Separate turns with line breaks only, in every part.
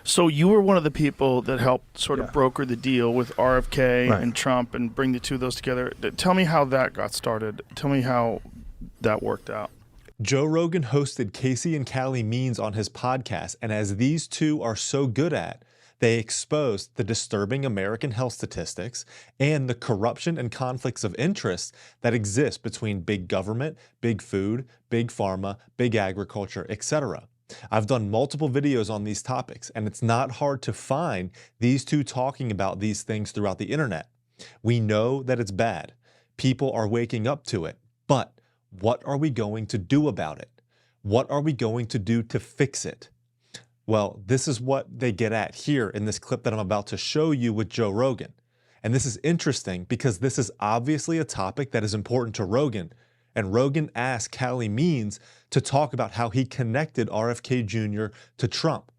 So you were one of the people that helped sort of broker the deal with RFK and Trump and bring the two of those together. Tell me how that got started. Tell me how that worked out.
Joe Rogan hosted Casey and Calley Means on his podcast, and as these two are so good at, they exposed the disturbing American health statistics and the corruption and conflicts of interest that exist between big government, big food, big pharma, big agriculture, etc. I've done multiple videos on these topics, and it's not hard to find these two talking about these things throughout the internet. We know that it's bad. People are waking up to it, but what are we going to do about it? What are we going to do to fix it? Well, this is what they get at here in this clip that I'm about to show you with Joe Rogan. And this is interesting because this is obviously a topic that is important to Rogan. And Rogan asked Calley Means to talk about how he connected RFK Jr. to Trump.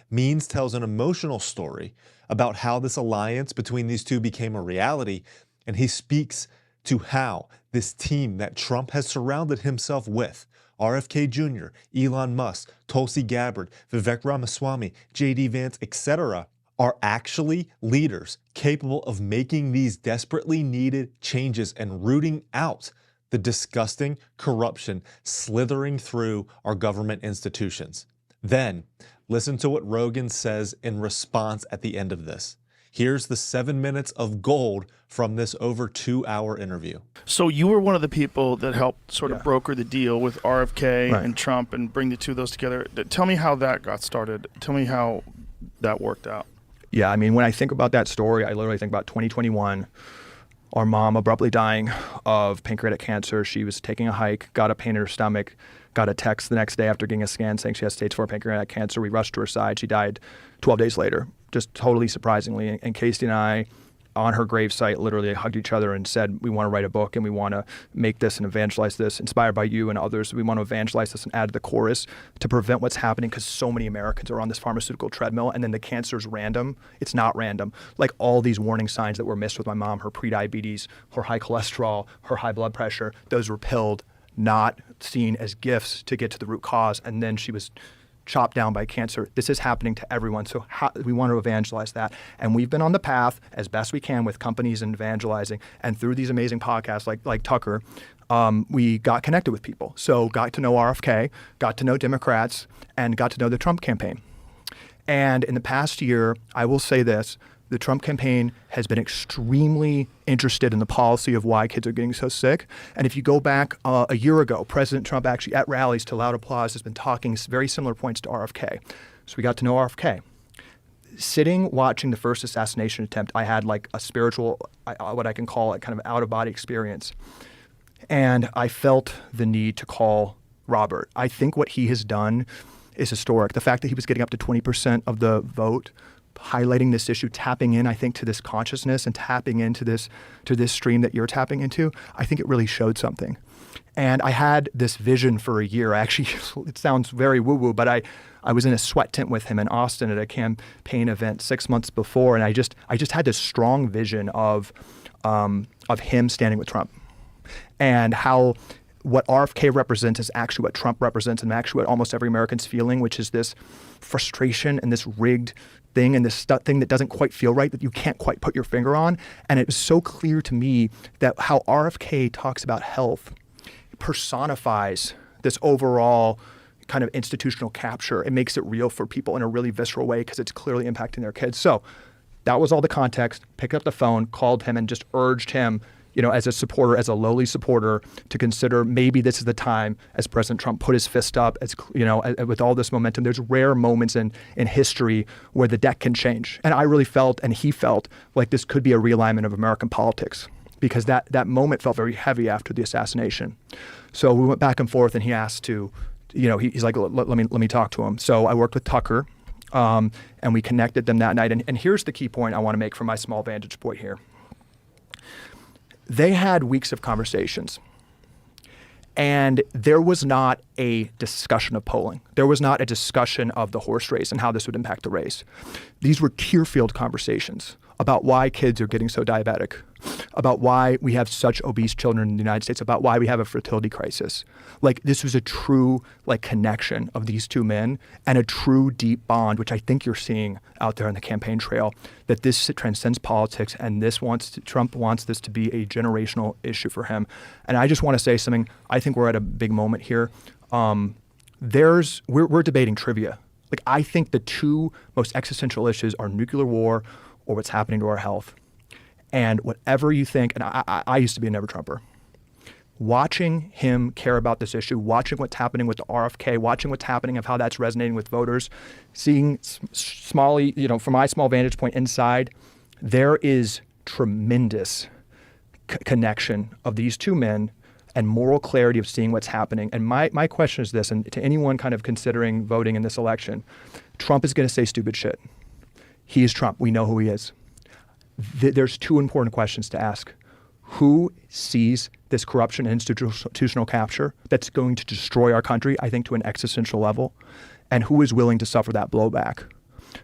Means tells an emotional story about how this alliance between these two became a reality, and he speaks to how this team that Trump has surrounded himself with, RFK Jr., Elon Musk, Tulsi Gabbard, Vivek Ramaswamy, J.D. Vance, etc., are actually leaders capable of making these desperately needed changes and rooting out the disgusting corruption slithering through our government institutions. Then, listen to what Rogan says in response at the end of this. Here's the 7 minutes of gold from this over 2-hour interview.
So you were one of the people that helped sort of broker the deal with RFK and Trump and bring the two of those together. Tell me how that got started. Tell me how that worked out.
Yeah, I mean, when I think about that story, I literally think about 2021. Our mom abruptly dying of pancreatic cancer. She was taking a hike, got a pain in her stomach, got a text the next day after getting a scan saying she has stage 4 pancreatic cancer. We rushed to her side. She died 12 days later, just totally surprisingly. And Casey and I, on her gravesite, literally hugged each other and said, we want to write a book and we want to make this and evangelize this, inspired by you and others. We want to evangelize this and add the chorus to prevent what's happening, because so many Americans are on this pharmaceutical treadmill, and then the cancer's random. It's not random. Like all these warning signs that were missed with my mom, her prediabetes, her high cholesterol, her high blood pressure, those were pilled, not seen as gifts to get to the root cause. And then she was chopped down by cancer. This is happening to everyone. So we want to evangelize that. And we've been on the path as best we can with companies and evangelizing. And through these amazing podcasts like Tucker, we got connected with people. So got to know RFK, got to know Democrats, and got to know the Trump campaign. And in the past year, I will say this, the Trump campaign has been extremely interested in the policy of why kids are getting so sick. And if you go back a year ago, President Trump actually at rallies to loud applause has been talking very similar points to RFK. So we got to know RFK. Sitting, watching the first assassination attempt, I had like a spiritual, what I can call it, kind of out-of-body experience. And I felt the need to call Robert. I think what he has done is historic. The fact that he was getting up to 20% of the vote, highlighting this issue, tapping in, I think, to this consciousness and tapping into this, to this stream that you're tapping into, I think it really showed something. And I had this vision for a year. Actually, it sounds very woo-woo, but I was in a sweat tent with him in Austin at a campaign event 6 months before, and I just had this strong vision of him standing with Trump, and how what RFK represents is actually what Trump represents, and actually what almost every American's feeling, which is this frustration and this rigged thing and this thing that doesn't quite feel right, that you can't quite put your finger on. And it was so clear to me that how RFK talks about health personifies this overall kind of institutional capture. It makes it real for people in a really visceral way because it's clearly impacting their kids. So that was all the context. Picked up the phone, called him, and just urged him, you know, as a supporter, as a lowly supporter, to consider maybe this is the time, as President Trump put his fist up, as you know, with all this momentum. There's rare moments in history where the deck can change. And I really felt, and he felt, like this could be a realignment of American politics, because that moment felt very heavy after the assassination. So we went back and forth, and he asked to, you know, he's like, let me talk to him. So I worked with Tucker, and we connected them that night. And here's the key point I want to make from my small vantage point here. They had weeks of conversations, and there was not a discussion of polling. There was not a discussion of the horse race and how this would impact the race. These were tear-filled conversations about why kids are getting so diabetic, about why we have such obese children in the United States, about why we have a fertility crisis. Like, this was a true connection of these two men and a true deep bond, which I think you're seeing out there on the campaign trail, that this transcends politics, and Trump wants this to be a generational issue for him. And I just want to say something. I think we're at a big moment here. We're debating trivia. Like, I think the two most existential issues are nuclear war or what's happening to our health. And whatever you think, and I used to be a never-Trumper, watching him care about this issue, watching what's happening with the RFK, watching what's happening of how that's resonating with voters, seeing Smalley, from my small vantage point inside, there is tremendous connection of these two men and moral clarity of seeing what's happening. And my question is this, and to anyone kind of considering voting in this election, Trump is going to say stupid shit. He is Trump. We know who he is. There's two important questions to ask. Who sees this corruption and institutional capture that's going to destroy our country, I think, to an existential level? And who is willing to suffer that blowback?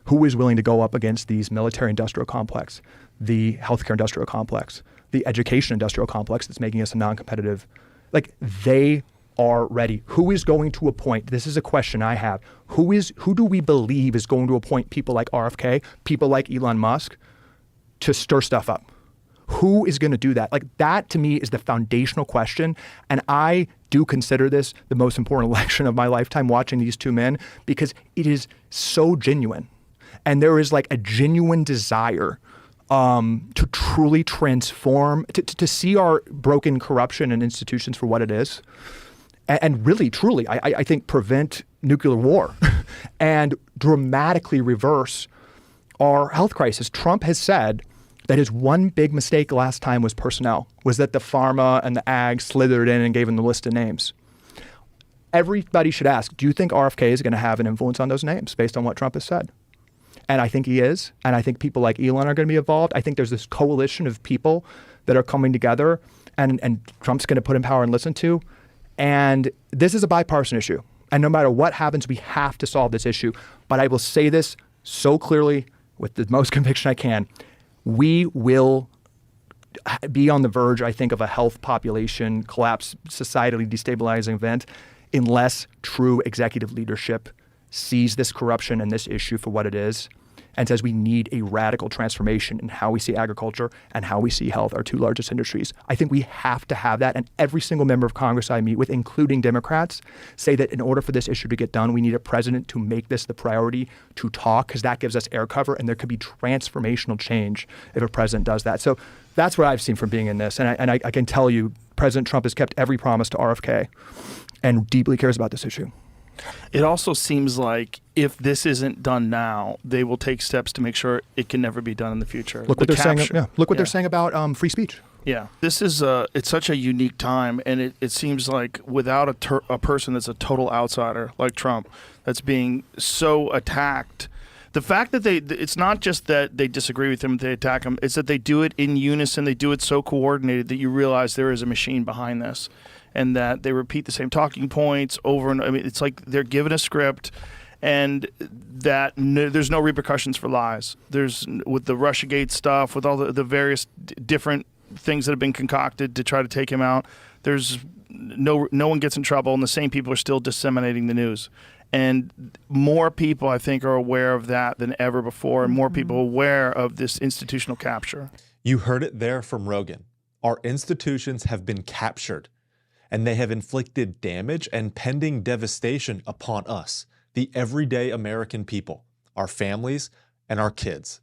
Who is willing to go up against these military-industrial complex, the healthcare-industrial complex, the education-industrial complex that's making us a non-competitive? Like, they are ready. Who is going to appoint? This is a question I have. Who do we believe is going to appoint people like RFK, people like Elon Musk, to stir stuff up? Who is going to do that? Like, that to me is the foundational question. And I do consider this the most important election of my lifetime, watching these two men, because it is so genuine. And there is like a genuine desire to truly transform, to see our broken corruption and institutions for what it is. And really, truly, I think prevent nuclear war and dramatically reverse our health crisis. Trump has said that his one big mistake last time was personnel, was that the pharma and the ag slithered in and gave him the list of names. Everybody should ask, do you think RFK is going to have an influence on those names based on what Trump has said? And I think he is. And I think people like Elon are going to be involved. I think there's this coalition of people that are coming together, and Trump's going to put in power and listen to. And this is a bipartisan issue. And no matter what happens, we have to solve this issue. But I will say this so clearly with the most conviction I can. We will be on the verge, I think, of a health population collapse, societally destabilizing event, unless true executive leadership sees this corruption and this issue for what it is and says we need a radical transformation in how we see agriculture and how we see health, our two largest industries. I think we have to have that. And every single member of Congress I meet with, including Democrats, say that in order for this issue to get done, we need a president to make this the priority to talk, because that gives us air cover, and there could be transformational change if a president does that. So that's what I've seen from being in this. And I can tell you, President Trump has kept every promise to RFK and deeply cares about this issue.
It also seems like if this isn't done now, they will take steps to make sure it can never be done in the future.
Look what they're saying. Yeah. Look what they're saying about free speech.
Yeah, this is it's such a unique time, and it seems like without a person that's a total outsider like Trump, that's being so attacked. The fact that it's not just that they disagree with him, they attack him, it's that they do it in unison, they do it so coordinated that you realize there is a machine behind this, and that they repeat the same talking points over and I mean, it's like they're given a script, and that there's no repercussions for lies. There's, with the Russiagate stuff, with all the various different things that have been concocted to try to take him out, there's no one gets in trouble, and the same people are still disseminating the news. And more people, I think, are aware of that than ever before, and more people aware of this institutional capture.
You heard it there from Rogan. Our institutions have been captured, and they have inflicted damage and pending devastation upon us, the everyday American people, our families, and our kids.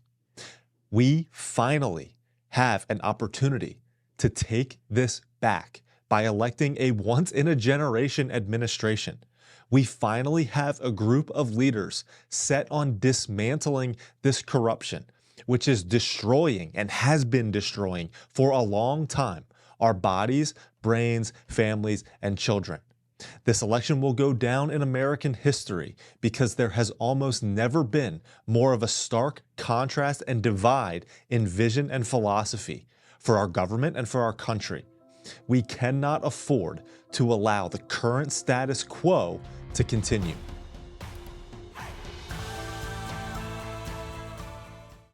We finally have an opportunity to take this back by electing a once-in-a-generation administration. We finally have a group of leaders set on dismantling this corruption, which is destroying and has been destroying for a long time our bodies, brains, families, and children. This election will go down in American history because there has almost never been more of a stark contrast and divide in vision and philosophy for our government and for our country. We cannot afford to allow the current status quo to continue.